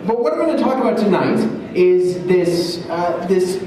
But what I'm going to talk about tonight is this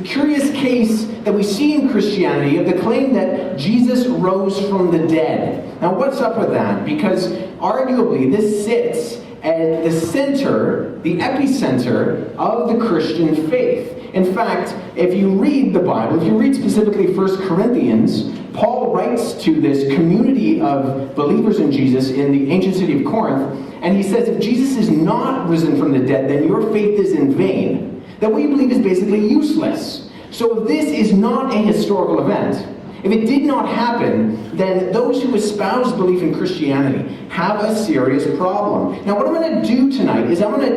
curious case that we see in Christianity of the claim that Jesus rose from the dead. Now, what's up with that? Because arguably this sits at the center, the epicenter of the Christian faith. In fact, if you read the Bible, if you read specifically 1 Corinthians, Paul writes to this community of believers in Jesus in the ancient city of Corinth, and he says, if Jesus is not risen from the dead, then your faith is in vain. That we believe is basically useless. So if this is not a historical event, if it did not happen, then those who espouse belief in Christianity have a serious problem. Now what I'm going to do tonight is I'm going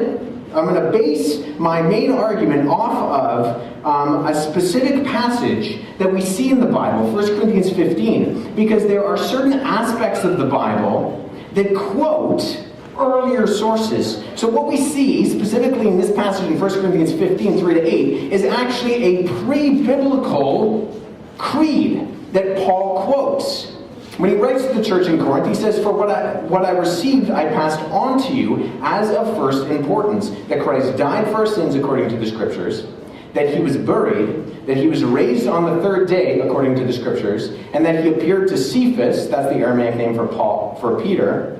to base my main argument off of a specific passage that we see in the Bible, 1 Corinthians 15, because there are certain aspects of the Bible that quote earlier sources. So what we see, specifically in this passage in 1 Corinthians 15, 3-8, is actually a pre-biblical creed that Paul quotes. When he writes to the church in Corinth, he says, "For what I received I passed on to you as of first importance, that Christ died for our sins according to the Scriptures, that he was buried, that he was raised on the third day according to the Scriptures, and that he appeared to Cephas," that's the Aramaic name for Peter,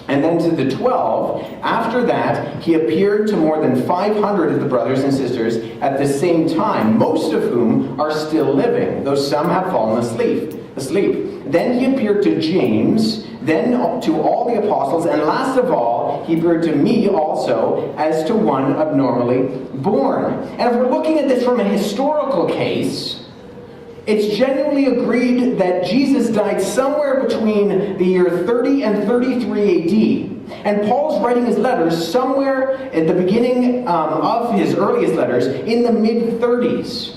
"and then to the 12. After that, he appeared to more than 500 of the brothers and sisters at the same time, most of whom are still living, though some have fallen asleep. Then he appeared to James, then to all the apostles, and last of all, he appeared to me also as to one abnormally born." And if we're looking at this from a historical case, it's generally agreed that Jesus died somewhere between the year 30 and 33 AD. And Paul's writing his letters somewhere at the beginning of his earliest letters in the mid-30s.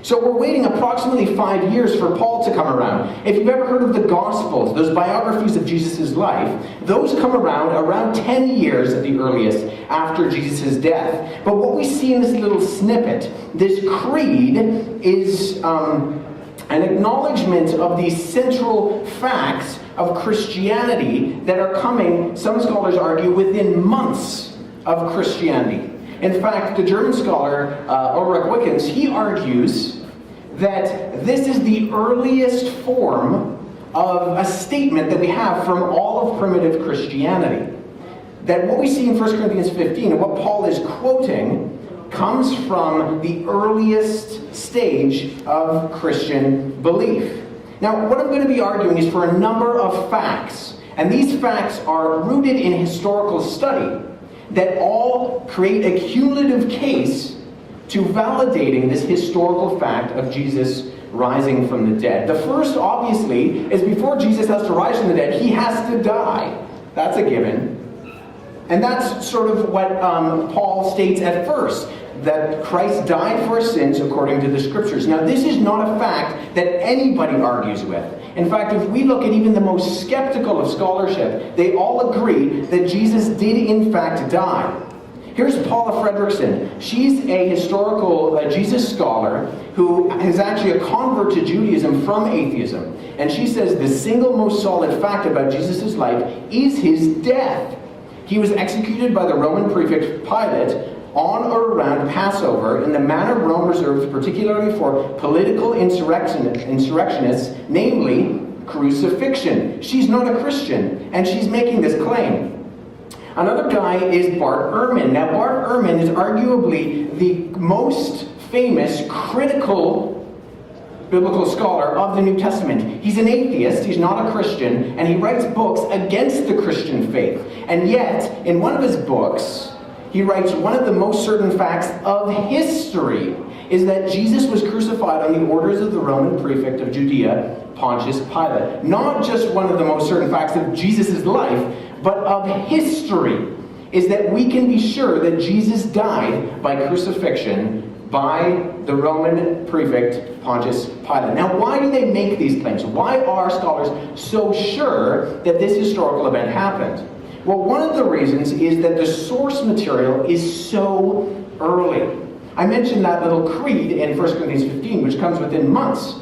So we're waiting approximately 5 years for Paul to come around. If you've ever heard of the Gospels, those biographies of Jesus' life, those come around 10 years at the earliest after Jesus' death. But what we see in this little snippet, this creed, is an acknowledgement of these central facts of Christianity that are coming, some scholars argue, within months of Christianity. In fact, the German scholar Ulrich Wickens, he argues that this is the earliest form of a statement that we have from all of primitive Christianity. That what we see in 1 Corinthians 15 and what Paul is quoting comes from the earliest stage of Christian belief. Now, what I'm going to be arguing is for a number of facts, and these facts are rooted in historical study that all create a cumulative case to validating this historical fact of Jesus rising from the dead. The first, obviously, is before Jesus has to rise from the dead, he has to die. That's a given. And that's sort of what Paul states at first, that Christ died for our sins according to the Scriptures. Now, this is not a fact that anybody argues with. In fact, if we look at even the most skeptical of scholarship, they all agree that Jesus did in fact die. Here's Paula Fredrickson. She's a historical Jesus scholar who is actually a convert to Judaism from atheism. And she says the single most solid fact about Jesus' life is his death. He was executed by the Roman prefect Pilate on or around Passover in the manner Rome reserved particularly for political insurrectionists, namely crucifixion. She's not a Christian, and she's making this claim. Another guy is Bart Ehrman. Now, Bart Ehrman is arguably the most famous critical biblical scholar of the New Testament. He's an atheist, he's not a Christian, and he writes books against the Christian faith. And yet, in one of his books, he writes, one of the most certain facts of history is that Jesus was crucified on the orders of the Roman prefect of Judea, Pontius Pilate. Not just one of the most certain facts of Jesus' life, but of history, is that we can be sure that Jesus died by crucifixion by the Roman prefect Pontius Pilate. Now, why do they make these claims? Why are scholars so sure that this historical event happened? Well, one of the reasons is that the source material is so early. I mentioned that little creed in 1 Corinthians 15, which comes within months.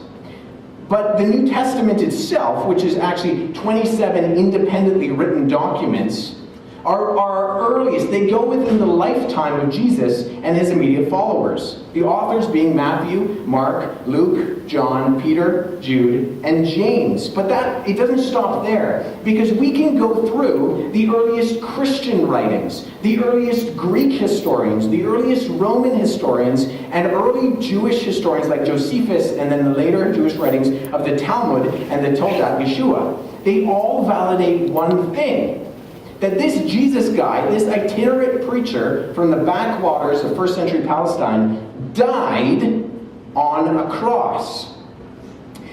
But the New Testament itself, which is actually 27 independently written documents, are earliest. They go within the lifetime of Jesus and his immediate followers. The authors being Matthew, Mark, Luke, John, Peter, Jude, and James. But it doesn't stop there, because we can go through the earliest Christian writings, the earliest Greek historians, the earliest Roman historians, and early Jewish historians like Josephus, and then the later Jewish writings of the Talmud and the Toldot Yeshua. They all validate one thing: that this Jesus guy, this itinerant preacher from the backwaters of first century Palestine, died on a cross.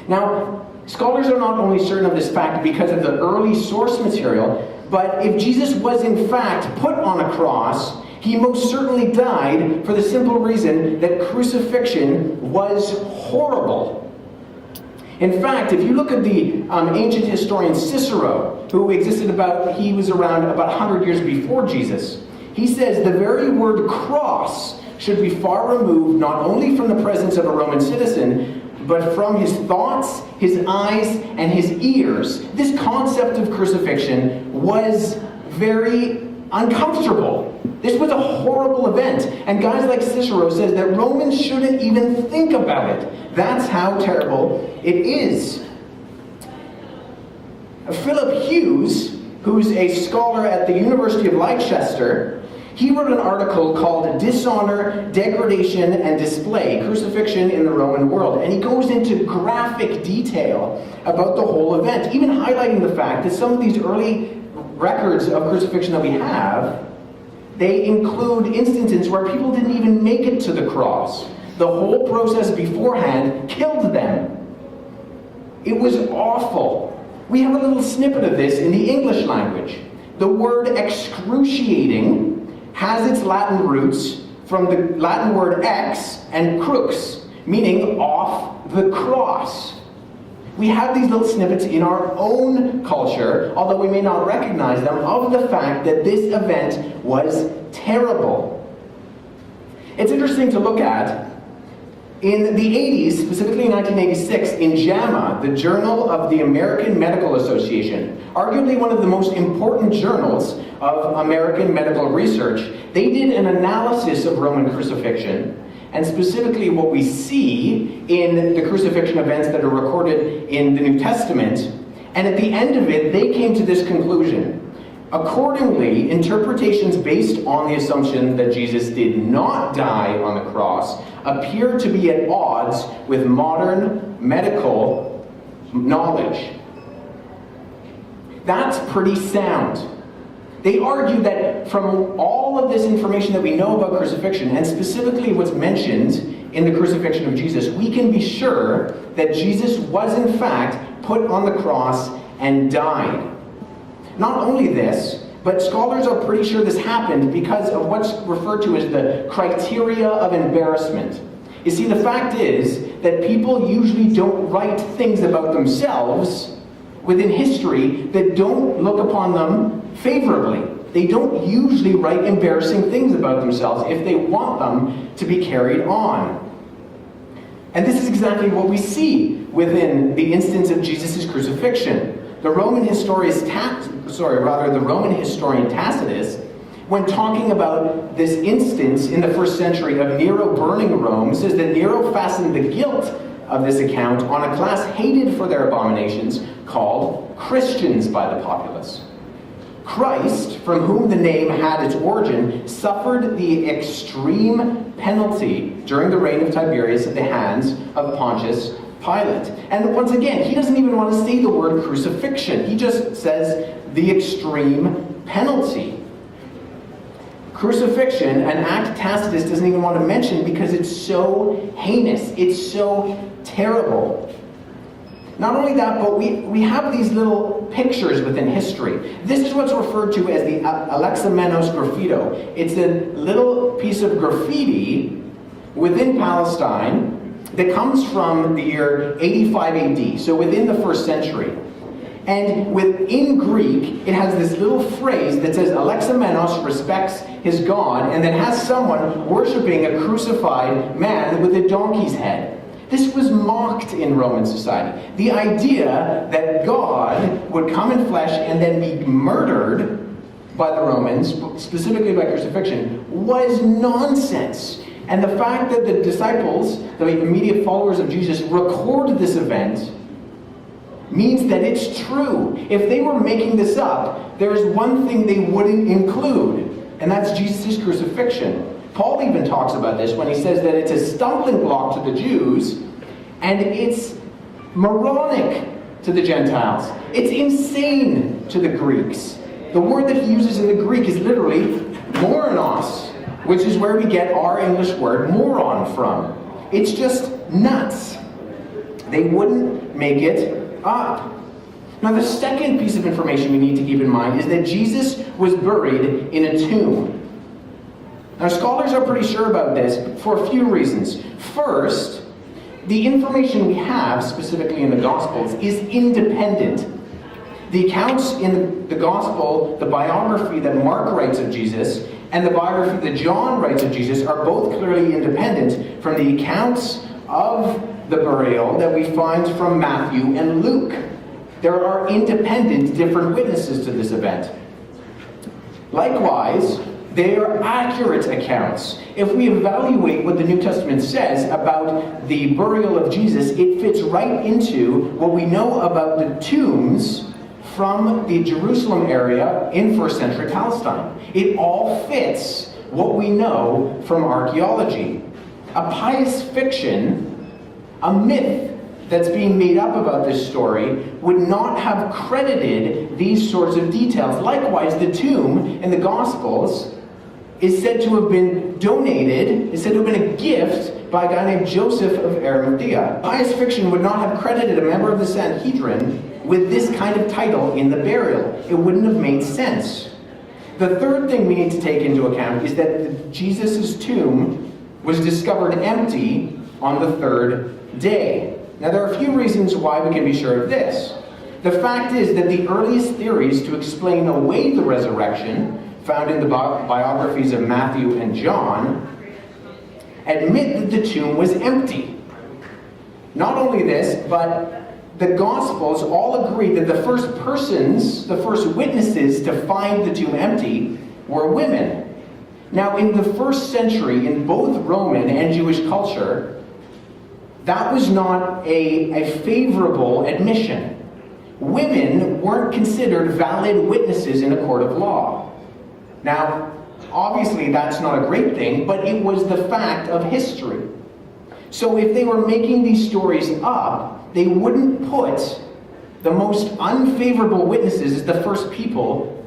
Now, scholars are not only certain of this fact because of the early source material, but if Jesus was in fact put on a cross, he most certainly died for the simple reason that crucifixion was horrible. In fact, if you look at the ancient historian Cicero, he was around about 100 years before Jesus, he says the very word cross should be far removed not only from the presence of a Roman citizen, but from his thoughts, his eyes, and his ears. This concept of crucifixion was very uncomfortable. This was a horrible event. And guys like Cicero says that Romans shouldn't even think about it. That's how terrible it is. Philip Hughes, who's a scholar at the University of Leicester, he wrote an article called Dishonor, Degradation, and Display, Crucifixion in the Roman World. And he goes into graphic detail about the whole event, even highlighting the fact that some of these early records of crucifixion that we have, they include instances where people didn't even make it to the cross. The whole process beforehand killed them. It was awful. We have a little snippet of this in the English language. The word excruciating has its Latin roots from the Latin word ex and crux, meaning off the cross. We have these little snippets in our own culture, although we may not recognize them, of the fact that this event was terrible. It's interesting to look at. In the 80s, specifically in 1986, in JAMA, the Journal of the American Medical Association, arguably one of the most important journals of American medical research, they did an analysis of Roman crucifixion, and specifically what we see in the crucifixion events that are recorded in the New Testament. And at the end of it, they came to this conclusion. Accordingly, interpretations based on the assumption that Jesus did not die on the cross appear to be at odds with modern medical knowledge. That's pretty sound. They argue that from all of this information that we know about crucifixion, and specifically what's mentioned in the crucifixion of Jesus, we can be sure that Jesus was in fact put on the cross and died. Not only this, but scholars are pretty sure this happened because of what's referred to as the criteria of embarrassment. You see, the fact is that people usually don't write things about themselves within history that don't look upon them favorably. They don't usually write embarrassing things about themselves if they want them to be carried on. And this is exactly what we see within the instance of Jesus' crucifixion. The Roman historian Tacitus, when talking about this instance in the first century of Nero burning Rome, says that Nero fastened the guilt of this account on a class hated for their abominations called Christians by the populace. Christ, from whom the name had its origin, suffered the extreme penalty during the reign of Tiberius at the hands of Pontius Pilate. And once again, he doesn't even want to say the word crucifixion. He just says the extreme penalty. Crucifixion, an act Tacitus doesn't even want to mention because it's so heinous, it's so terrible. Not only that, but we have these little pictures within history. This is what's referred to as the Alexamenos graffito. It's a little piece of graffiti within Palestine that comes from the year 85 AD, so within the first century. And within Greek, it has this little phrase that says Alexamenos respects his God, and then has someone worshiping a crucified man with a donkey's head. This was mocked in Roman society. The idea that God would come in flesh and then be murdered by the Romans, specifically by crucifixion, was nonsense. And the fact that the disciples, the immediate followers of Jesus, record this event means that it's true. If they were making this up, there is one thing they wouldn't include, and that's Jesus' crucifixion. Paul even talks about this when he says that it's a stumbling block to the Jews, and it's moronic to the Gentiles. It's insane to the Greeks. The word that he uses in the Greek is literally moranos, which is where we get our English word moron from. It's just nuts. They wouldn't make it up. Now, the second piece of information we need to keep in mind is that Jesus was buried in a tomb. Now, scholars are pretty sure about this for a few reasons. First, the information we have, specifically in the Gospels, is independent. The accounts in the Gospel, the biography that Mark writes of Jesus, and the biography that John writes of Jesus are both clearly independent from the accounts of the burial that we find from Matthew and Luke. There are independent, different witnesses to this event. Likewise, they are accurate accounts. If we evaluate what the New Testament says about the burial of Jesus, it fits right into what we know about the tombs from the Jerusalem area in first century Palestine. It all fits what we know from archaeology. A pious fiction, a myth that's being made up about this story would not have credited these sorts of details. Likewise, the tomb in the Gospels is said to have been donated, is said to have been a gift by a guy named Joseph of Arimathea. Pious fiction would not have credited a member of the Sanhedrin with this kind of title in the burial. It wouldn't have made sense. The third thing we need to take into account is that Jesus' tomb was discovered empty on the third day. Now, there are a few reasons why we can be sure of this. The fact is that the earliest theories to explain away the resurrection, found in the biographies of Matthew and John, admit that the tomb was empty. Not only this, but the Gospels all agree that the first persons, the first witnesses to find the tomb empty were women. Now, in the first century, in both Roman and Jewish culture, that was not a favorable admission. Women weren't considered valid witnesses in a court of law. Now, obviously that's not a great thing, but it was the fact of history. So if they were making these stories up, they wouldn't put the most unfavorable witnesses as the first people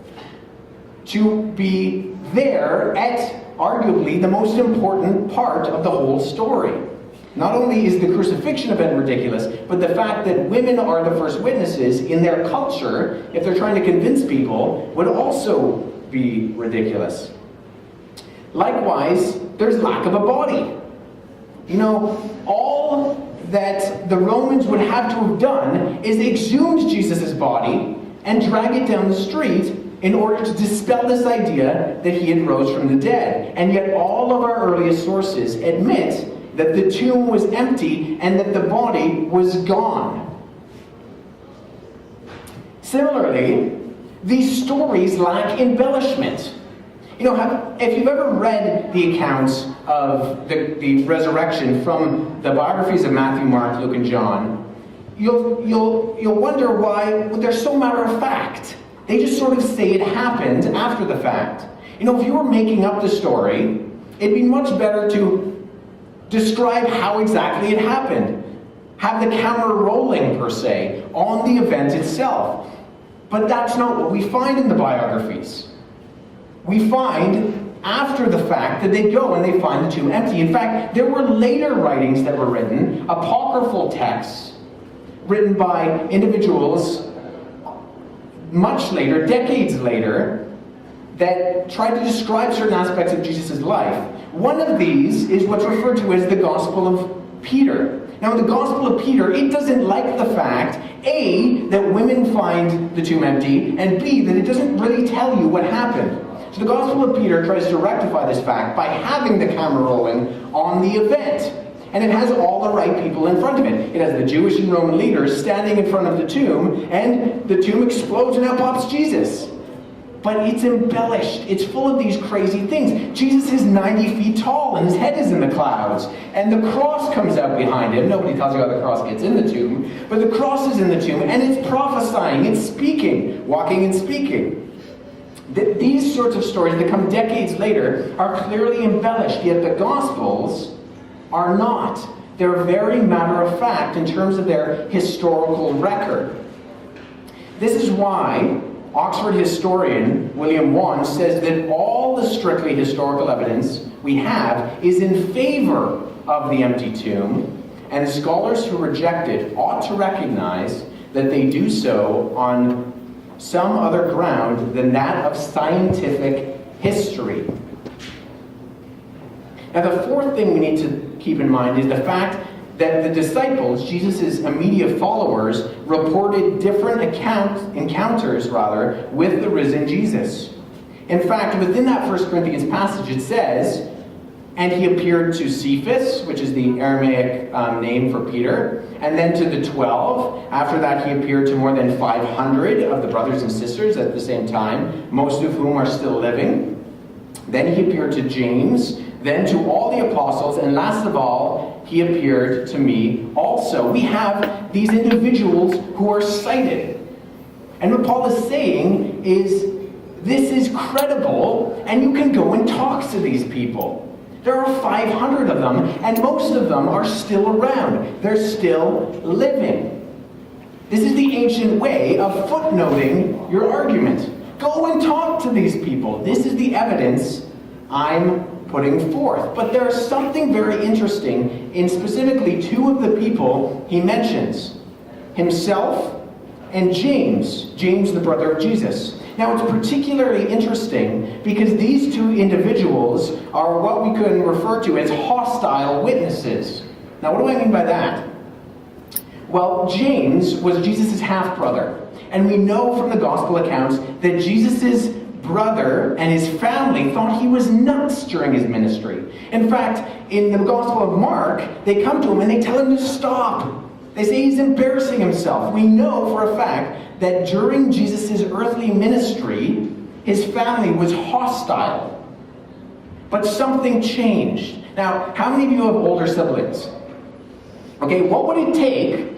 to be there at arguably the most important part of the whole story. Not only is the crucifixion event ridiculous, but the fact that women are the first witnesses in their culture, if they're trying to convince people, would also be ridiculous. Likewise, there's lack of a body. You know, all that the Romans would have to have done is exhumed Jesus' body and drag it down the street in order to dispel this idea that he had rose from the dead. And yet all of our earliest sources admit that the tomb was empty and that the body was gone. Similarly, these stories lack embellishment. You know, if you've ever read the accounts of the resurrection from the biographies of Matthew, Mark, Luke, and John, you'll wonder why they're so matter of fact. They just sort of say it happened after the fact. You know, if you were making up the story, it'd be much better to describe how exactly it happened. Have the camera rolling, per se, on the event itself. But that's not what we find in the biographies. We find, after the fact, that they go and they find the tomb empty. In fact, there were later writings that were written, apocryphal texts, written by individuals much later, decades later, that tried to describe certain aspects of Jesus' life. One of these is what's referred to as the Gospel of Peter. Now, in the Gospel of Peter, it doesn't like the fact, A, that women find the tomb empty, and B, that it doesn't really tell you what happened. So the Gospel of Peter tries to rectify this fact by having the camera rolling on the event. And it has all the right people in front of it. It has the Jewish and Roman leaders standing in front of the tomb, and the tomb explodes and out pops Jesus. but it's embellished. It's full of these crazy things. Jesus is 90 feet tall and his head is in the clouds. And the cross comes out behind him. Nobody tells you how the cross gets in the tomb, but the cross is in the tomb and it's prophesying, it's speaking, walking and speaking. These sorts of stories that come decades later are clearly embellished, yet the Gospels are not. They're very matter of fact in terms of their historical record. This is why Oxford historian William Wan says that all the strictly historical evidence we have is in favor of the empty tomb, and scholars who reject it ought to recognize that they do so on some other ground than that of scientific history. Now, the fourth thing we need to keep in mind is the fact that the disciples, Jesus' immediate followers, reported different encounters with the risen Jesus. In fact, within that 1 Corinthians passage, it says, and he appeared to Cephas, which is the Aramaic name for Peter, and then to the 12. After that, he appeared to more than 500 of the brothers and sisters at the same time, most of whom are still living. Then he appeared to James, then to all the apostles, and last of all, he appeared to me also. We have these individuals who are cited. And what Paul is saying is, this is credible, and you can go and talk to these people. There are 500 of them, and most of them are still around. They're still living. This is the ancient way of footnoting your argument. Go and talk to these people. This is the evidence I'm putting forth. But there's something very interesting in specifically two of the people he mentions. Himself and James the brother of Jesus. Now, it's particularly interesting because these two individuals are what we can refer to as hostile witnesses. Now, what do I mean by that? Well, James was Jesus' half-brother. And we know from the gospel accounts that Jesus' brother and his family thought he was nuts during his ministry. In fact, in the Gospel of Mark, they come to him and they tell him to stop. They say he's embarrassing himself. We know for a fact that during Jesus' earthly ministry, his family was hostile. But something changed. Now, how many of you have older siblings? Okay, what would it take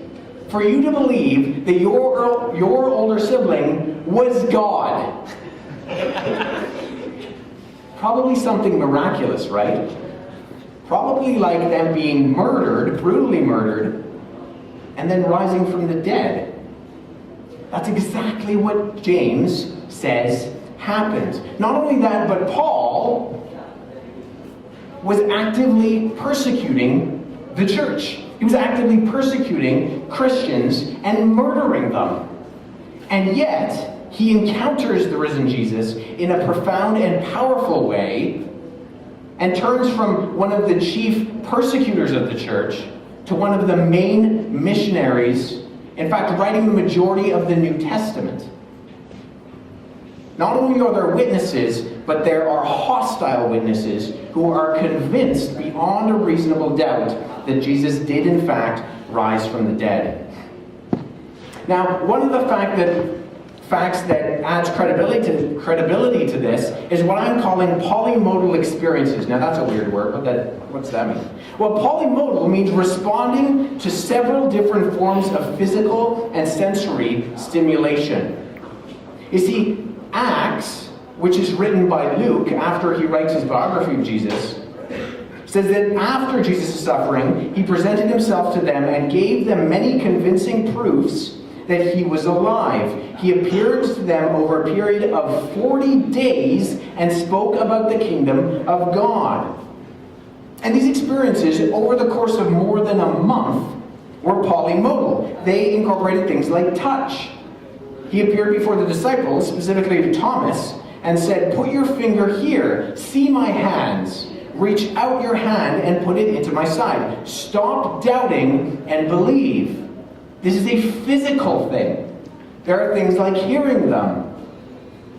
for you to believe that your older sibling was God? Probably something miraculous, right? Probably like them being murdered, brutally murdered, and then rising from the dead. That's exactly what James says happened. Not only that, but Paul was actively persecuting the church. He was actively persecuting Christians and murdering them. And yet, he encounters the risen Jesus in a profound and powerful way and turns from one of the chief persecutors of the church to one of the main missionaries, in fact, writing the majority of the New Testament. Not only are there witnesses, but there are hostile witnesses who are convinced beyond a reasonable doubt that Jesus did in fact rise from the dead. Now, one of the facts that adds credibility to this is what I'm calling polymodal experiences. Now that's a weird word, what's that mean? Well, polymodal means responding to several different forms of physical and sensory stimulation. You see, Acts, which is written by Luke after he writes his biography of Jesus, says that after Jesus' suffering, he presented himself to them and gave them many convincing proofs that he was alive. He appeared to them over a period of 40 days and spoke about the kingdom of God. And these experiences, over the course of more than a month, were polymodal. They incorporated things like touch. He appeared before the disciples, specifically to Thomas, and said, "Put your finger here, see my hands. Reach out your hand and put it into my side. Stop doubting and believe." This is a physical thing. There are things like hearing them.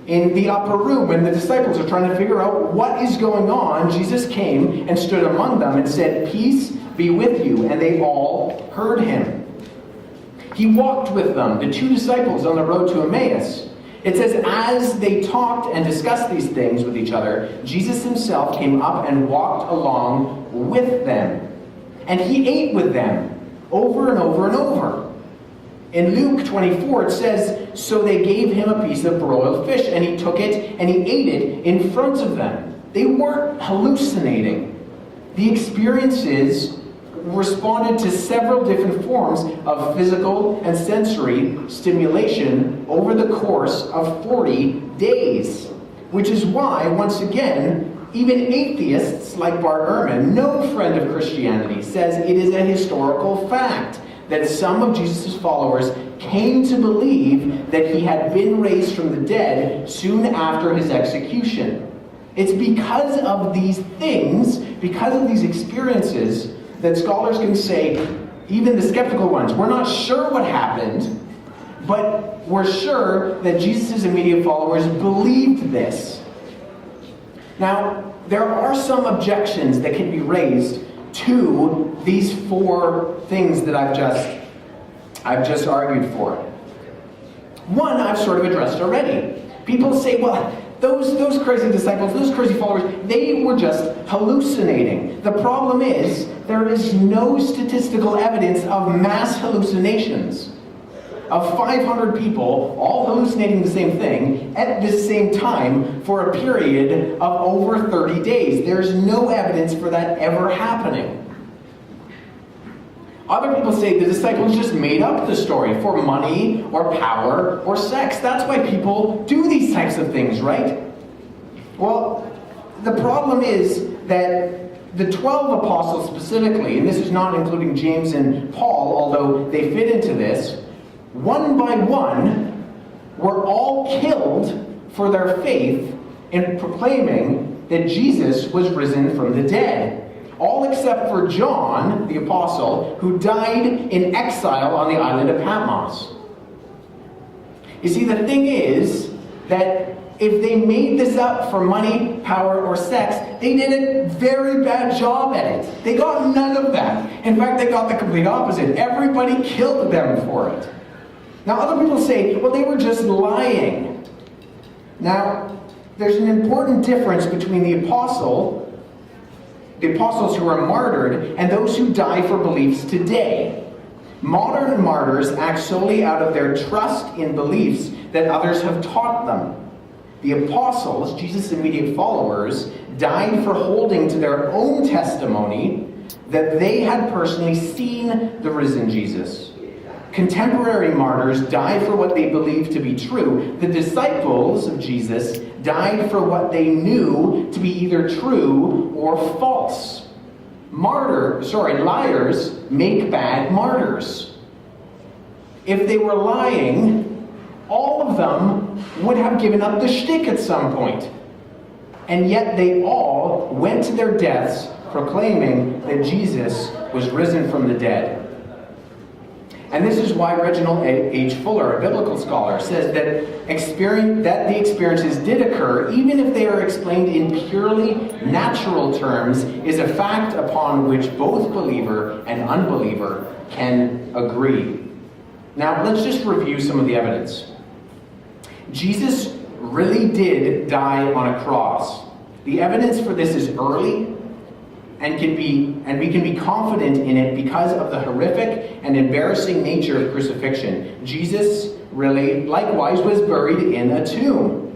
In the upper room, when the disciples are trying to figure out what is going on, Jesus came and stood among them and said, "Peace be with you," and they all heard him. He walked with them, the two disciples, on the road to Emmaus. It says, as they talked and discussed these things with each other, Jesus himself came up and walked along with them. And he ate with them over and over and over. In Luke 24, it says, so they gave him a piece of broiled fish, and he took it and he ate it in front of them. They weren't hallucinating. The experiences responded to several different forms of physical and sensory stimulation over the course of 40 days. Which is why, once again, even atheists like Bart Ehrman, no friend of Christianity, says it is a historical fact that some of Jesus' followers came to believe that he had been raised from the dead soon after his execution. It's because of these things, because of these experiences, that scholars can say, even the skeptical ones, we're not sure what happened, but we're sure that Jesus' immediate followers believed this. Now, there are some objections that can be raised to these four things that I've just argued for. One, I've sort of addressed already. People say, well, those crazy disciples, those crazy followers, they were just hallucinating. The problem is, there is no statistical evidence of mass hallucinations. Of 500 people all hallucinating the same thing at the same time for a period of over 30 days. There's no evidence for that ever happening. Other people say the disciples just made up the story for money or power or sex. That's why people do these types of things, right? Well, the problem is that the 12 apostles specifically, and this is not including James and Paul, although they fit into this, one by one were all killed for their faith in proclaiming that Jesus was risen from the dead. All except for John, the apostle, who died in exile on the island of Patmos. You see, the thing is that if they made this up for money, power, or sex, they did a very bad job at it. They got none of that. In fact, they got the complete opposite. Everybody killed them for it. Now, other people say, well, they were just lying. Now, there's an important difference between the apostles who are martyred and those who die for beliefs today. Modern martyrs act solely out of their trust in beliefs that others have taught them. The apostles, Jesus' immediate followers, died for holding to their own testimony that they had personally seen the risen Jesus. Contemporary martyrs died for what they believed to be true. The disciples of Jesus died for what they knew to be either true or false. Liars make bad martyrs. If they were lying, all of them would have given up the shtick at some point. And yet they all went to their deaths proclaiming that Jesus was risen from the dead. And this is why Reginald H. Fuller, a biblical scholar, says that the experiences did occur, even if they are explained in purely natural terms, is a fact upon which both believer and unbeliever can agree. Now, let's just review some of the evidence. Jesus really did die on a cross. The evidence for this is early, and we can be confident in it because of the horrific and embarrassing nature of crucifixion. Jesus really, likewise, was buried in a tomb.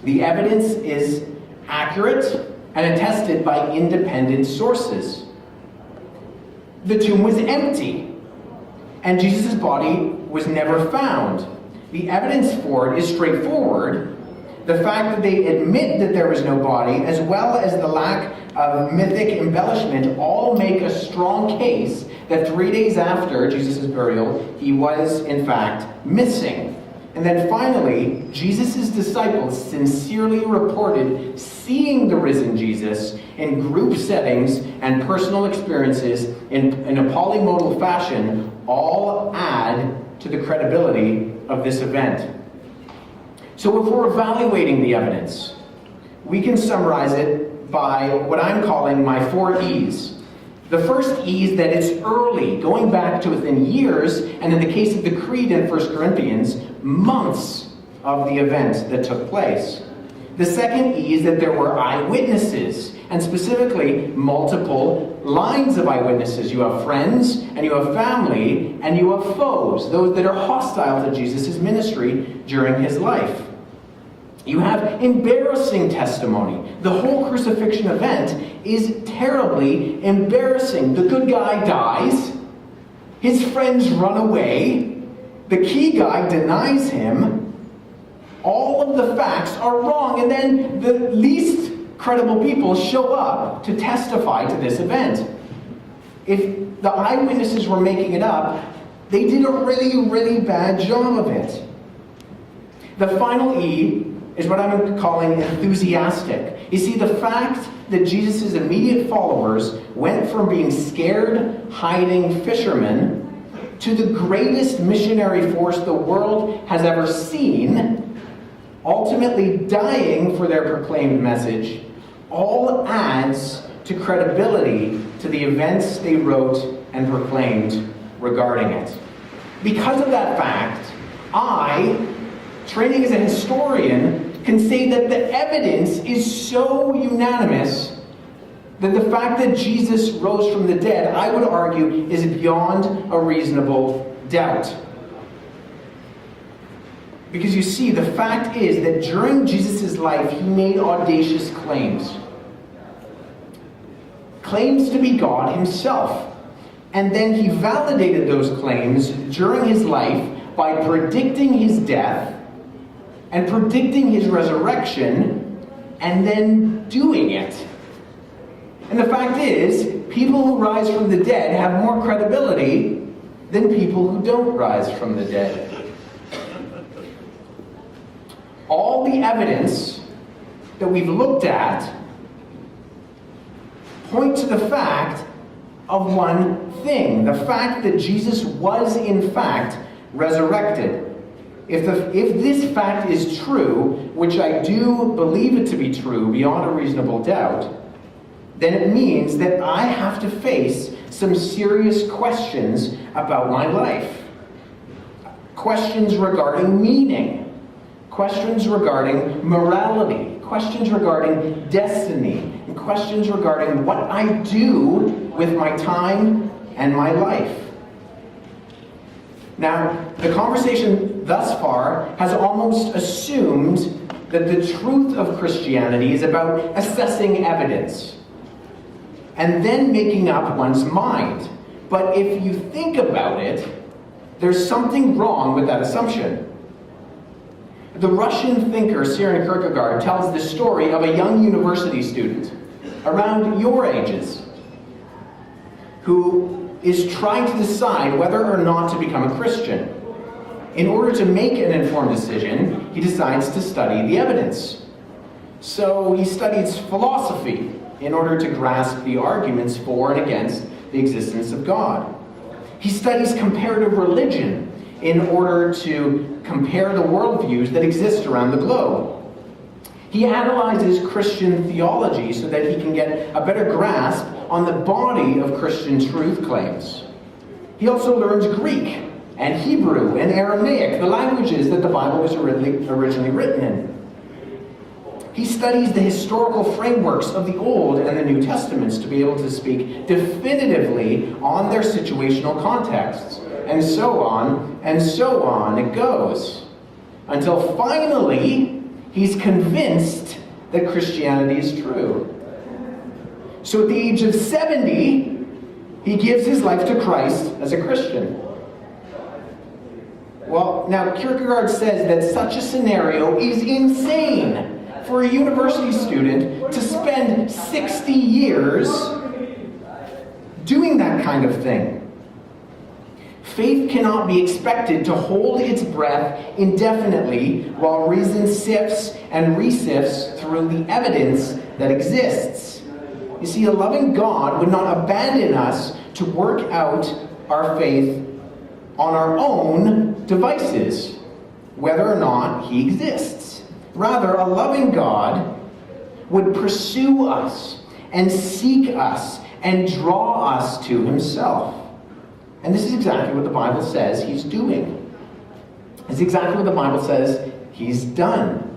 The evidence is accurate and attested by independent sources. The tomb was empty, and Jesus' body was never found. The evidence for it is straightforward. The fact that they admit that there was no body, as well as the lack of mythic embellishment, all make a strong case that 3 days after Jesus' burial, he was, in fact, missing. And then finally, Jesus' disciples sincerely reported seeing the risen Jesus in group settings and personal experiences in a polymodal fashion, all add to the credibility of this event. So if we're evaluating the evidence, we can summarize it by what I'm calling my 4 E's. The first E is that it's early, going back to within years, and in the case of the Creed in 1 Corinthians, months of the event that took place. The second E is that there were eyewitnesses, and specifically multiple lines of eyewitnesses. You have friends, and you have family, and you have foes, those that are hostile to Jesus' ministry during his life. You have embarrassing testimony. The whole crucifixion event is terribly embarrassing. The good guy dies, his friends run away, the key guy denies him, all of the facts are wrong, and then the least credible people show up to testify to this event. If the eyewitnesses were making it up, they did a really, really bad job of it. The final E is what I'm calling enthusiastic. You see, the fact that Jesus' immediate followers went from being scared, hiding fishermen to the greatest missionary force the world has ever seen, ultimately dying for their proclaimed message, all adds to credibility to the events they wrote and proclaimed regarding it. Because of that fact, I, training as a historian, can say that the evidence is so unanimous that the fact that Jesus rose from the dead, I would argue, is beyond a reasonable doubt. Because you see, the fact is that during Jesus' life, he made audacious claims. Claims to be God himself. And then he validated those claims during his life by predicting his death and predicting his resurrection and then doing it. And the fact is, people who rise from the dead have more credibility than people who don't rise from the dead. All the evidence that we've looked at point to the fact of one thing, the fact that Jesus was in fact resurrected. If this fact is true, which I do believe it to be true beyond a reasonable doubt, then it means that I have to face some serious questions about my life. Questions regarding meaning. Questions regarding morality, questions regarding destiny, and questions regarding what I do with my time and my life. Now, the conversation thus far has almost assumed that the truth of Christianity is about assessing evidence and then making up one's mind. But if you think about it, there's something wrong with that assumption. The Russian thinker Søren Kierkegaard tells the story of a young university student around your ages who is trying to decide whether or not to become a Christian. In order to make an informed decision, he decides to study the evidence. So he studies philosophy in order to grasp the arguments for and against the existence of God. He studies comparative religion in order to compare the worldviews that exist around the globe. He analyzes Christian theology so that he can get a better grasp on the body of Christian truth claims. He also learns Greek and Hebrew and Aramaic, the languages that the Bible was originally written in. He studies the historical frameworks of the Old and the New Testaments to be able to speak definitively on their situational contexts. And so on it goes. Until finally, he's convinced that Christianity is true. So at the age of 70, he gives his life to Christ as a Christian. Well, now Kierkegaard says that such a scenario is insane for a university student to spend 60 years doing that kind of thing. Faith cannot be expected to hold its breath indefinitely while reason sifts and resifts through the evidence that exists. You see, a loving God would not abandon us to work out our faith on our own devices, whether or not he exists. Rather, a loving God would pursue us and seek us and draw us to himself. And this is exactly what the Bible says he's doing. It's exactly what the Bible says he's done.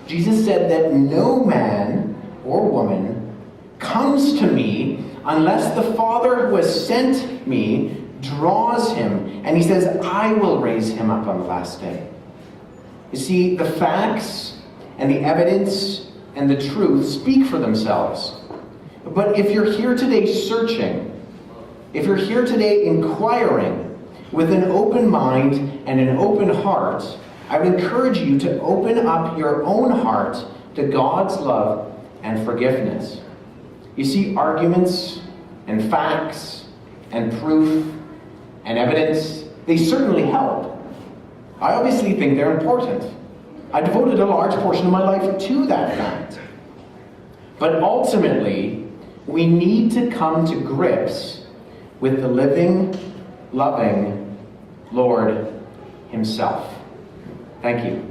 Jesus said that no man or woman comes to me unless the Father who has sent me draws him. And he says, I will raise him up on the last day. You see, the facts and the evidence and the truth speak for themselves. But if you're here today searching, if you're here today inquiring with an open mind and an open heart, I would encourage you to open up your own heart to God's love and forgiveness. You see, arguments and facts and proof and evidence, they certainly help. I obviously think they're important. I devoted a large portion of my life to that fact. But ultimately, we need to come to grips with the living, loving Lord himself. Thank you.